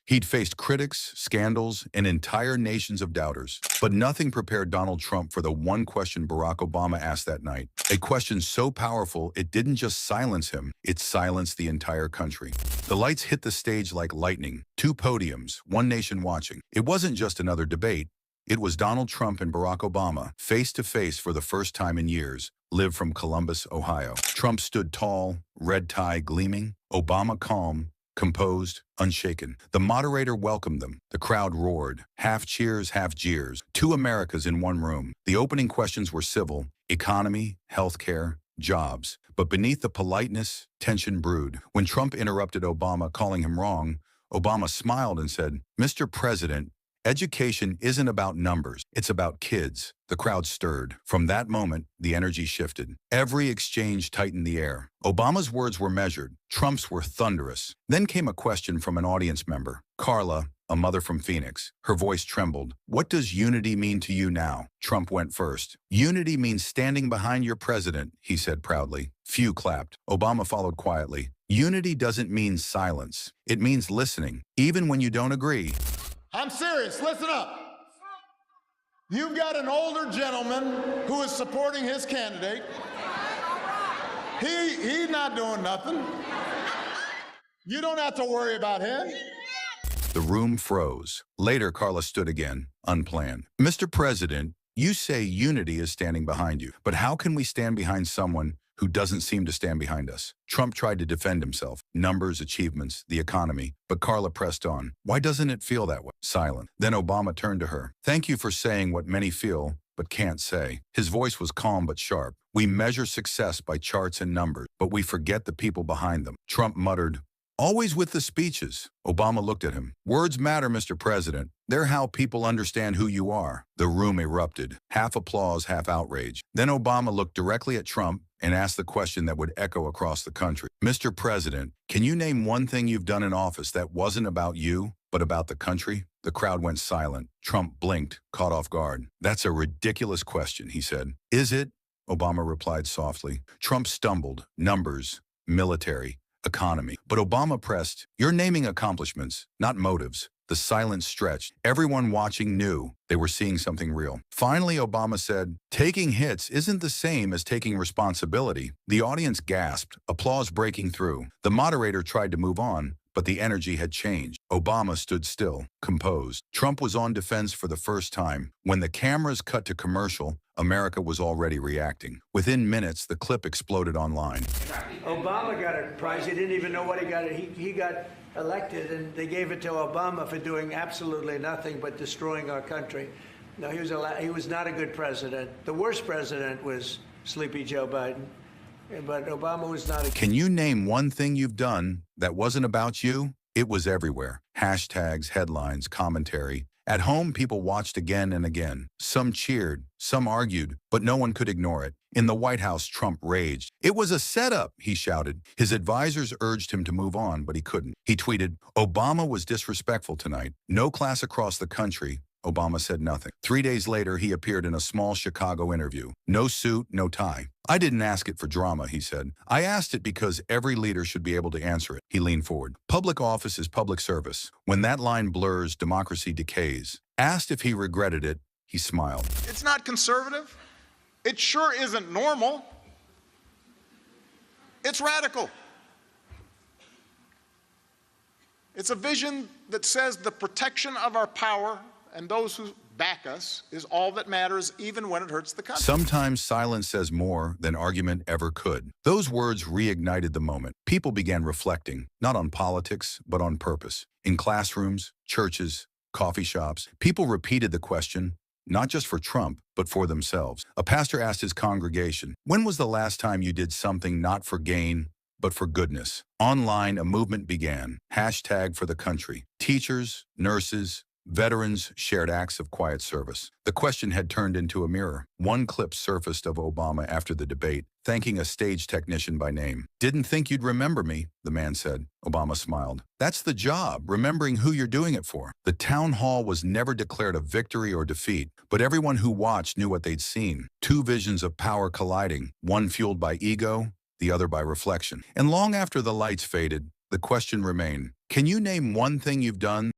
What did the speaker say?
He'd faced critics, scandals, and entire nations of doubters. But nothing prepared Donald Trump for the one question Barack Obama asked that night. A question so powerful it didn't just silence him, it silenced the entire country. The lights hit the stage like lightning. Two podiums, one nation watching. It wasn't just another debate. It was Donald Trump and Barack Obama, face to face for the first time in years, live from Columbus, Ohio. Trump stood tall, red tie gleaming, Obama calm, composed, unshaken. The moderator welcomed them. The crowd roared. Half cheers, half jeers. Two Americas in one room. The opening questions were civil: economy, healthcare, jobs. But beneath the politeness, tension brewed. When Trump interrupted Obama, calling him wrong, Obama smiled and said, "Mr. President, education isn't about numbers, it's about kids." The crowd stirred. From that moment, the energy shifted. Every exchange tightened the air. Obama's words were measured. Trump's were thunderous. Then came a question from an audience member. Carla, a mother from Phoenix. Her voice trembled. "What does unity mean to you now?" Trump went first. "Unity means standing behind your president," he said proudly. Few clapped. Obama followed quietly. "Unity doesn't mean silence. It means listening, even when you don't agree." I'm serious, listen up. You've got an older gentleman who is supporting his candidate. He's not doing nothing. You don't have to worry about him. The room froze. Later, Carla stood again, unplanned. "Mr. President, you say unity is standing behind you, but how can we stand behind someone who doesn't seem to stand behind us?" Trump tried to defend himself. Numbers, achievements, the economy. But Carla pressed on. "Why doesn't it feel that way?" Silent. Then Obama turned to her. "Thank you for saying what many feel, but can't say." His voice was calm but sharp. "We measure success by charts and numbers, but we forget the people behind them." Trump muttered, "Always with the speeches." Obama looked at him. "Words matter, Mr. President. They're how people understand who you are." The room erupted. Half applause, half outrage. Then Obama looked directly at Trump and asked the question that would echo across the country. "Mr. President, can you name one thing you've done in office that wasn't about you, but about the country?" The crowd went silent. Trump blinked, caught off guard. "That's a ridiculous question," he said. "Is it?" Obama replied softly. Trump stumbled. "Numbers, military, economy." But Obama pressed, "You're naming accomplishments, not motives." The silence stretched. Everyone watching knew they were seeing something real. Finally, Obama said, "Taking hits isn't the same as taking responsibility." The audience gasped, applause breaking through. The moderator tried to move on, but the energy had changed. Obama stood still, composed. Trump was on defense for the first time. When the cameras cut to commercial, America was already reacting. Within minutes, the clip exploded online. Obama got a prize. He didn't even know what he got. He got elected, and they gave it to Obama for doing absolutely nothing but destroying our country. No, he was not a good president. The worst president was Sleepy Joe Biden, but Obama was not a... Can you name one thing you've done that wasn't about you? It was everywhere. Hashtags, headlines, commentary. At home, people watched again and again. Some cheered, some argued, but no one could ignore it. In the White House, Trump raged. "It was a setup," he shouted. His advisors urged him to move on, but he couldn't. He tweeted, "Obama was disrespectful tonight. No class across the country." Obama said nothing. 3 days later, he appeared in a small Chicago interview. No suit, no tie. "I didn't ask it for drama," he said. "I asked it because every leader should be able to answer it." He leaned forward. "Public office is public service. When that line blurs, democracy decays." Asked if he regretted it, he smiled. It's not conservative. It sure isn't normal. It's radical. It's a vision that says the protection of our power and those who back us is all that matters, even when it hurts the country. Sometimes silence says more than argument ever could. Those words reignited the moment. People began reflecting, not on politics, but on purpose. In classrooms, churches, coffee shops, people repeated the question, not just for Trump, but for themselves. A pastor asked his congregation, "When was the last time you did something not for gain, but for goodness?" Online, a movement began. Hashtag for the country. Teachers, nurses, veterans shared acts of quiet service. The question had turned into a mirror. One clip surfaced of Obama after the debate, thanking a stage technician by name. "Didn't think you'd remember me," the man said. Obama smiled. "That's the job, remembering who you're doing it for." The town hall was never declared a victory or defeat, but everyone who watched knew what they'd seen. Two visions of power colliding, one fueled by ego, the other by reflection. And long after the lights faded, the question remained, can you name one thing you've done